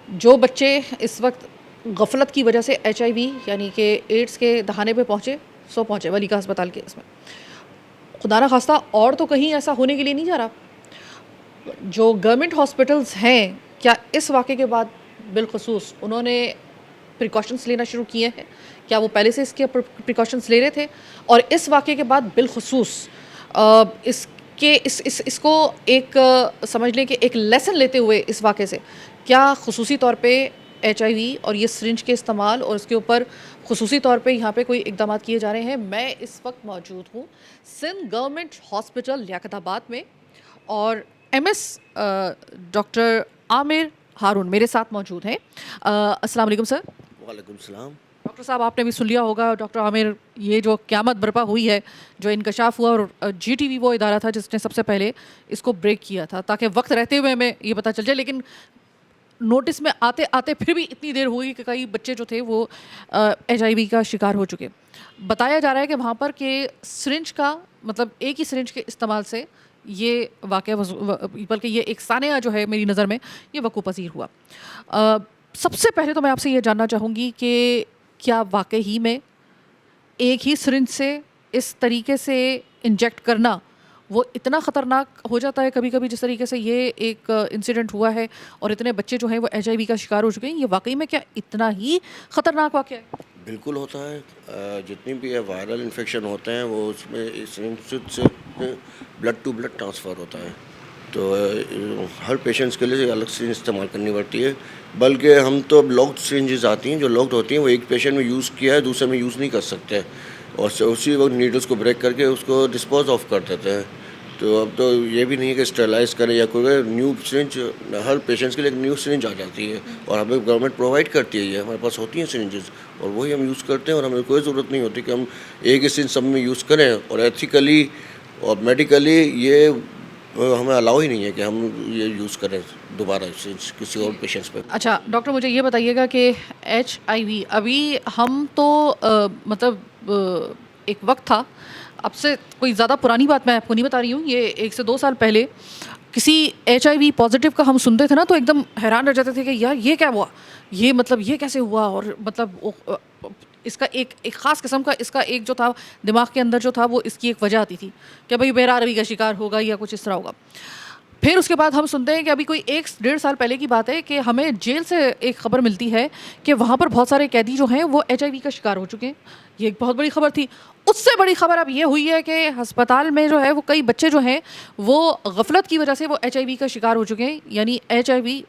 जो बच्चे इस वक्त गफलत की वजह से HIV यानी कि एड्स के दहाने पे पहुँचे, सो पहुँचे वलीका हस्पताल के इसमें, खुदा ना खास्ता और तो कहीं ऐसा होने के लिए नहीं जा रहा। जो गवर्नमेंट हॉस्पिटल्स हैं, क्या इस वाक़े के बाद बिलखसूस उन्होंने प्रिकॉशंस लेना शुरू किए हैं? क्या वो पहले से इसके प्रिकॉशंस ले रहे थे? और इस वाक़े के बाद बिलखसूस इसको एक समझ लें कि एक लेसन लेते हुए इस वाक़े से क्या खुसूसी तौर पे HIV और ये सिरिंज के इस्तेमाल और उसके ऊपर खुसूसी तौर पे यहाँ पे कोई इक़दामात किए जा रहे हैं? मैं इस वक्त मौजूद हूँ सिंध गवर्नमेंट हॉस्पिटल लियाकताबाद में, और MS डॉक्टर आमिर हारून मेरे साथ मौजूद हैं। अस्सलाम वालेकुम सर। वालेकुम सलाम। डॉक्टर साहब, आपने भी सुन लिया होगा डॉक्टर आमिर, ये जो क़यामत बर्पा हुई है, जो इंकशाफ हुआ, और GTV वो इदारा था जिसने सबसे पहले इसको ब्रेक किया था, ताकि वक्त रहते हुए हमें ये पता चल जाए। लेकिन नोटिस में आते आते फिर भी इतनी देर हो गई कि कई बच्चे जो थे वो HIV का शिकार हो चुके। बताया जा रहा है कि वहाँ पर कि सिरिंज का मतलब एक ही सिरिंज के इस्तेमाल से ये वाक़या, बल्कि ये एक सानिया जो है मेरी नज़र में ये वक़ूफ़-पज़ीर हुआ। सबसे पहले तो मैं आपसे ये जानना चाहूँगी कि क्या वाकई ही में एक ही सिरिंज से इस तरीके से इंजेक्ट करना वो इतना ख़तरनाक हो जाता है कभी कभी, जिस तरीके से ये एक इंसिडेंट हुआ है और इतने बच्चे जो हैं वो HIV का शिकार हो चुके हैं? ये वाकई में क्या इतना ही ख़तरनाक वाक़या है? बिल्कुल होता है। जितनी भी वायरल इन्फेक्शन होते हैं वो उसमें सिरिंज से ब्लड टू ब्लड ट्रांसफ़र होता है, तो हर पेशेंट्स के लिए अलग सिरिंज इस्तेमाल करनी पड़ती है। बल्कि हम तो लॉक्ड सिरिंजेस आती हैं, जो लॉक्ड होती हैं वो एक पेशेंट में यूज़ किया है दूसरे में यूज़ नहीं कर सकते, और उसी वक्त नीडल्स को ब्रेक करके उसको डिस्पोज ऑफ कर देते हैं। तो अब तो ये भी नहीं है कि स्टेरलाइज करें या कोई न्यू सिरिंज, हर पेशेंट्स के लिए एक न्यू सिरिंज आ जाती है, और हमें गवर्नमेंट प्रोवाइड करती है, ये हमारे पास होती हैं सिरिंजेस, और वही हम यूज़ करते हैं, और हमें कोई ज़रूरत नहीं होती कि हम एक ही सिरिंज सब में यूज़ करें। और एथिकली और मेडिकली ये हमें अलाउ ही नहीं है कि हम ये यूज़ करें दोबारा सिरिंज किसी और पेशेंट्स पे। अच्छा डॉक्टर, मुझे ये बताइएगा कि HIV अभी हम तो एक वक्त था, अब से कोई ज़्यादा पुरानी बात मैं आपको नहीं बता रही हूँ, ये 1 से 2 साल पहले किसी HIV पॉजिटिव का हम सुनते थे ना तो एकदम हैरान रह जाते थे कि यार ये क्या हुआ, ये मतलब ये कैसे हुआ, और मतलब इसका एक ख़ास किस्म का इसका एक जो था दिमाग के अंदर जो था वो इसकी एक वजह आती थी कि भाई बेरारवी का शिकार होगा या कुछ इस तरह होगा। फिर उसके बाद हम सुनते हैं कि अभी कोई 1-1.5 साल पहले की बात है कि हमें जेल से एक ख़बर मिलती है कि वहाँ पर बहुत सारे कैदी जो हैं वो HIV का शिकार हो चुके हैं। ये एक बहुत बड़ी ख़बर थी। उससे बड़ी ख़बर अब ये हुई है कि अस्पताल में जो है वो कई बच्चे जो हैं वो गफलत की वजह से वो HIV का शिकार हो चुके हैं, यानी HIV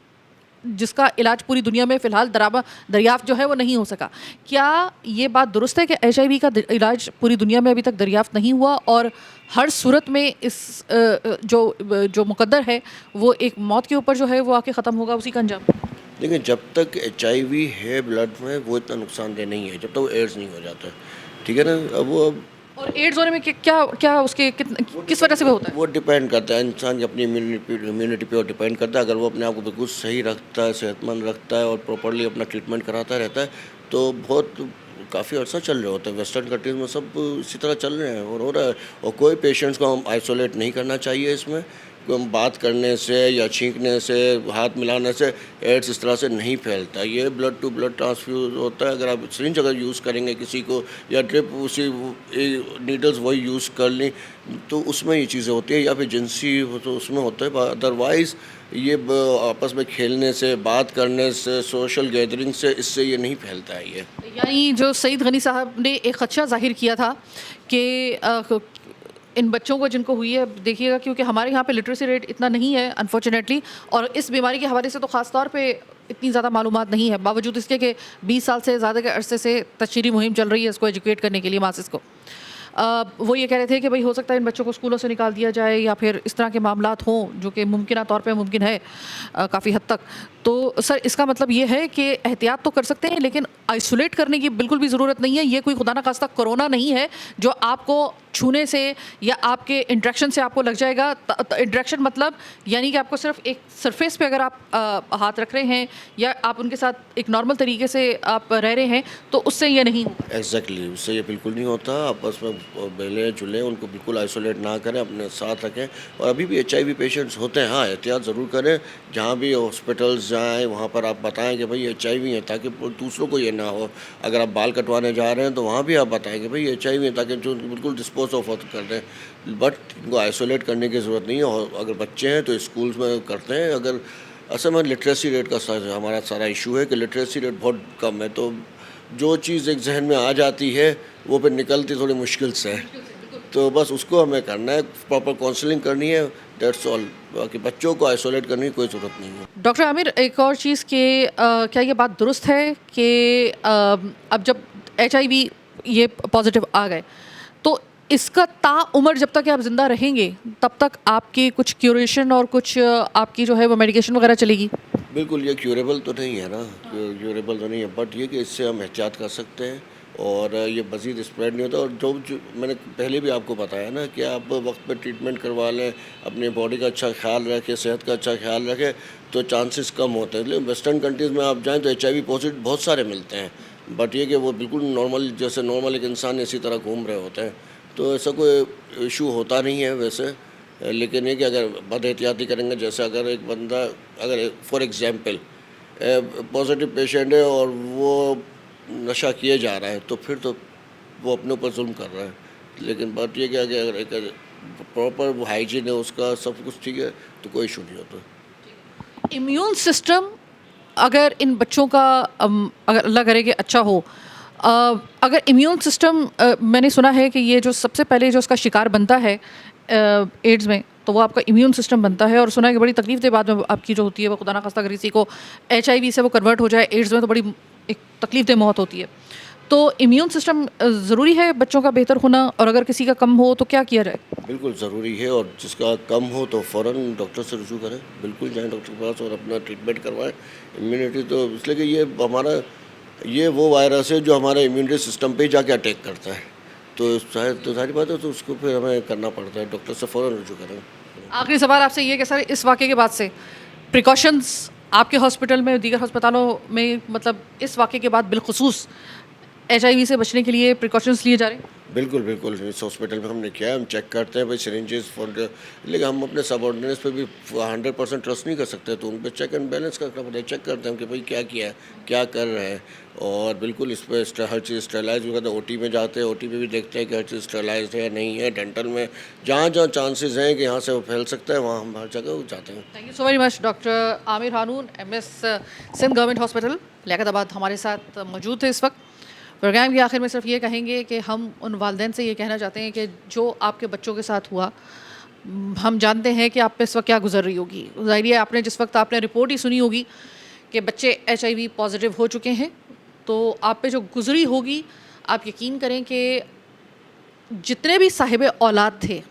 जिसका इलाज पूरी दुनिया में फ़िलहाल दरियाफ़्त जो है वो नहीं हो सका। क्या ये बात दुरुस्त है कि HIV का इलाज पूरी दुनिया में अभी तक दरियाफ़्त नहीं हुआ, और हर सूरत में इस जो मुकद्दर है वो एक मौत के ऊपर जो है वो आके ख़त्म होगा, उसी का अंजाम? देखिए, जब तक HIV है ब्लड में वो इतना नुकसानदेह नहीं है, जब तक वो एड्स नहीं हो जाता, ठीक है ना। अब वो और एड्स होने में क्या उसके किस वजह से वो होता है? वो डिपेंड करता है इंसान की अपनी इम्यूनिटी पे, और डिपेंड करता है। अगर वो अपने आप को बिल्कुल सही रखता है, सेहतमंद रखता है और प्रॉपर्ली अपना ट्रीटमेंट कराता रहता है तो बहुत काफ़ी अर्सा चल रहे होते हैं। वेस्टर्न कंट्रीज़ में सब इसी तरह चल रहे हैं और हो रहा है, और कोई पेशेंट्स को हम आइसोलेट नहीं करना चाहिए इसमें। हम बात करने से या छींकने से, हाथ मिलाने से एड्स इस तरह से नहीं फैलता। ये ब्लड टू ब्लड ट्रांसफ्यूज होता है। अगर आप सिरिंज अगर यूज़ करेंगे किसी को, या ड्रिप उसी नीडल्स वही यूज़ कर ली तो उसमें ये चीज़ें होती है, या फिर जिनसी तो उसमें होता है। अदरवाइज़ ये आपस में खेलने से, बात करने से, सोशल गैदरिंग से, इससे ये नहीं फैलता है। ये यानी जो सईद गनी साहब ने एक खदशा जाहिर किया था कि इन बच्चों को जिनको हुई है, देखिएगा क्योंकि हमारे यहाँ पे लिटरेसी रेट इतना नहीं है अनफॉर्चुनेटली, और इस बीमारी के हवाले से तो ख़ास तौर पे इतनी ज़्यादा मालूमात नहीं है, बावजूद इसके कि 20 साल से ज़्यादा के अरसे से तशहीरी मुहिम चल रही है इसको एजुकेट करने के लिए मासिस को। वो ये कह रहे थे कि भाई हो सकता है इन बच्चों को स्कूलों से निकाल दिया जाए या फिर इस तरह के मामलात हों, जो कि मुमकिन तौर पे मुमकिन है काफ़ी हद तक। तो सर इसका मतलब ये है कि एहतियात तो कर सकते हैं, लेकिन आइसोलेट करने की बिल्कुल भी ज़रूरत नहीं है। ये कोई खुदा ना खास्ता कोरोना नहीं है जो आपको छूने से या आपके इंट्रैक्शन से आपको लग जाएगा। इंट्रैक्शन मतलब यानी कि आपको सिर्फ एक सरफेस पे अगर आप हाथ रख रहे हैं या आप उनके साथ एक नॉर्मल तरीके से आप रह रहे हैं तो उससे ये नहीं होगा। एग्जैक्टली उससे ये बिल्कुल नहीं होता। आपस में मिले जुले, उनको बिल्कुल आइसोलेट ना करें, अपने साथ रखें। और अभी भी HIV पेशेंट्स होते हैं, हाँ एहतियात ज़रूर करें। जहाँ भी हॉस्पिटल्स जाएँ वहाँ पर आप बताएं कि भाई HIV है, ताकि दूसरों को ये ना हो। अगर आप बाल कटवाने जा रहे हैं तो वहाँ भी आप बताएं कि भाई HIV है, ताकि जो बिल्कुल डिस्पोज ऑफ कर दें। बट इनको आइसोलेट करने की ज़रूरत नहीं है। और अगर बच्चे हैं तो स्कूल्स में करते हैं। अगर असल में लिटरेसी रेट का हमारा सारा इशू है कि लिटरेसी रेट बहुत कम है, तो जो चीज़ एक जहन में आ जाती है वो फिर निकलती थोड़ी मुश्किल से है। तो बस उसको हमें करना है, प्रॉपर काउंसलिंग करनी है, दैट्स ऑल। बाकी बच्चों को आइसोलेट करने की कोई ज़रूरत नहीं है। डॉक्टर आमिर, एक और चीज़ कि क्या ये बात दुरुस्त है कि अब जब HIV ये पॉजिटिव आ गए तो इसका ताउम्र जब तक आप ज़िंदा रहेंगे तब तक आपकी कुछ क्यूरेशन और कुछ आपकी जो है वो मेडिकेशन वगैरह चलेगी? बिल्कुल, ये क्यूरेबल तो नहीं है ना, क्यूरेबल तो नहीं है, बट ये कि इससे हम एहतियात कर सकते हैं और ये मज़ीद स्प्रेड नहीं होता। और जो मैंने पहले भी आपको बताया ना कि आप वक्त पे ट्रीटमेंट करवा लें, अपनी बॉडी का अच्छा ख्याल रखें, सेहत का अच्छा ख्याल रखें, तो चांसेस कम होते हैं। लेकिन वेस्टर्न कंट्रीज़ में आप जाएँ तो HIV पॉजिटिव बहुत सारे मिलते हैं, बट ये कि वो बिल्कुल नॉर्मल, जैसे नॉर्मल एक इंसान इसी तरह घूम रहे होते हैं। तो ऐसा कोई इशू होता नहीं है वैसे। लेकिन ये कि अगर बद एहतियाती करेंगे, जैसे अगर एक बंदा, अगर फॉर एग्ज़ाम्पल पॉजिटिव पेशेंट है और वो नशा किए जा रहा है, तो फिर तो वो अपने ऊपर जुल्म कर रहा है। लेकिन बात ये कि अगर एक प्रॉपर वो हाइजीन है, उसका सब कुछ ठीक है, तो कोई इशू नहीं होता। इम्यून सिस्टम अगर इन बच्चों का अगर अल्लाह करे कि अच्छा हो, अगर इम्यून सिस्टम मैंने सुना है कि ये जो सबसे पहले जो उसका शिकार बनता है एड्स में, तो वो आपका इम्यून सिस्टम बनता है। और सुना है कि बड़ी तकलीफ दे बाद में आपकी जो होती है वो खुदा ना खास्ता अगर किसी को HIV से वो कन्वर्ट हो जाए एड्स में, तो बड़ी एक तकलीफ दे मौत होती है। तो इम्यून सिस्टम ज़रूरी है बच्चों का बेहतर होना, और अगर किसी का कम हो तो क्या किया जाए? बिल्कुल ज़रूरी है, और जिसका कम हो तो फ़ौरन डॉक्टर से रुजू करें। बिल्कुल जाएं डॉक्टर के पास और अपना ट्रीटमेंट करवाएं। इम्यूनिटी तो इसलिए कि ये वो वायरस है जो हमारे इम्यूनिटी सिस्टम पे जाके अटैक करता है, तो सारी बात है, तो उसको फिर हमें करना पड़ता है, डॉक्टर से फ़ौरन रुजू करें। आखिरी सवाल आपसे ये कि सर इस वाक़े के बाद से प्रिकॉशंस आपके हॉस्पिटल में, दीगर अस्पतालों में, मतलब इस वाक़े के बाद बिलखुसूस HIV से बचने के लिए प्रिकॉशंस लिए जा रहे हैं? बिल्कुल बिल्कुल, इस हॉस्पिटल में हमने किया है। हम चेक करते हैं भाई सिरिंजेस लेकिन हम अपने सबऑर्डिनेट्स पे भी 100% ट्रस्ट नहीं कर सकते, तो उन पर चेक एंड बैलेंस करना पड़ता है। चेक करते हैं कि भाई क्या किया है, क्या कर रहे हैं, और बिल्कुल इस पर हर चीज़ स्टेलाइज भी करते हैं। OT में जाते हैं, OT में भी देखते हैं कि हर चीज़ स्टेलाइज है नहीं है। डेंटल में जहाँ जहाँ चांसेस हैं कि यहाँ से वो फैल सकता है, वहाँ हम हर जगह जाते हैं। Thank you so very much. Doctor Aamir Hanoon, MS Sindh government hospital Liaquatabad हमारे साथ मौजूद थे इस वक्त। प्रोग्राम के आखिर में सिर्फ ये कहेंगे कि हम उन वालिदैन से ये कहना चाहते हैं कि जो आपके बच्चों के साथ हुआ, हम जानते हैं कि आप पे इस वक्त क्या गुजर रही होगी। ज़ाहिर है आपने जिस वक्त आपने रिपोर्ट ही सुनी होगी कि बच्चे HIV पॉजिटिव हो चुके हैं, तो आप पे जो गुजरी होगी, आप यकीन करें कि जितने भी साहिब औलाद थे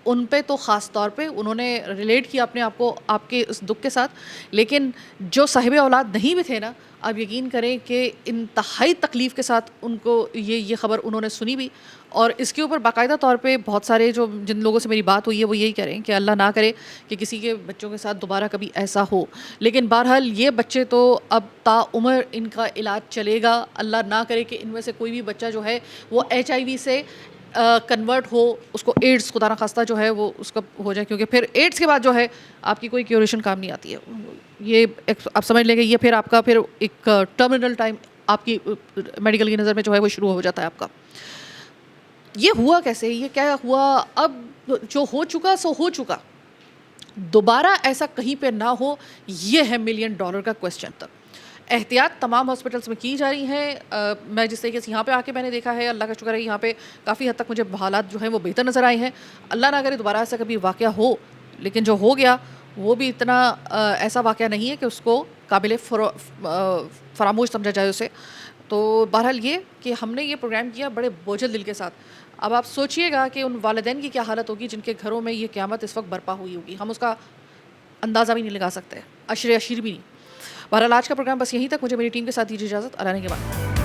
उन पे तो ख़ास तौर पे उन्होंने रिलेट किया अपने आप को आपके इस दुख के साथ। लेकिन जो साहिब औलाद नहीं भी थे ना, आप यकीन करें कि इंतहाई तकलीफ़ के साथ उनको ये ख़बर उन्होंने सुनी भी, और इसके ऊपर बाकायदा तौर पे बहुत सारे जो जिन लोगों से मेरी बात हुई है वो यही कह रहे हैं कि अल्लाह ना करे कि किसी के बच्चों के साथ दोबारा कभी ऐसा हो। लेकिन बहरहाल ये बच्चे तो अब ताउम्र इनका इलाज चलेगा। अल्लाह ना करे कि इनमें से कोई भी बच्चा जो है वो HIV से कन्वर्ट हो, उसको एड्स खुदा ना खास्ता जो है वो उसका हो जाए, क्योंकि फिर एड्स के बाद जो है आपकी कोई क्यूरेशन काम नहीं आती है। ये आप समझ लेंगे, ये फिर आपका फिर एक टर्मिनल टाइम आपकी मेडिकल की नज़र में जो है वो शुरू हो जाता है आपका। ये हुआ कैसे, ये क्या हुआ? अब जो हो चुका सो हो चुका, दोबारा ऐसा कहीं पे ना हो, ये है $1 मिलियन का क्वेश्चन। तक एहतियात तमाम हॉस्पिटल्स में की जा रही हैं। मैं जिस तरीके से यहाँ पे आके मैंने देखा है, अल्लाह का शुक्र है, यहाँ पे काफ़ी हद तक मुझे हालात जो हैं वो बेहतर नज़र आए हैं। अल्लाह ना करे दोबारा ऐसा कभी वाक़या हो, लेकिन जो हो गया वो भी इतना ऐसा वाक़या नहीं है कि उसको काबिल फरामोश समझा जाए उसे। तो बहरहाल ये कि हमने ये प्रोग्राम किया बड़े बोझल दिल के साथ। अब आप सोचिएगा कि उन वालिदैन की क्या हालत होगी जिनके घरों में ये क़यामत इस वक्त बर्पा हुई होगी। हम उसका अंदाज़ा भी नहीं लगा सकते, अशर भी नहीं। बहरहाल आज का प्रोग्राम बस यहीं तक। मुझे मेरी टीम के साथ दीजिए इजाज़त। अल्लाह ने के बाद।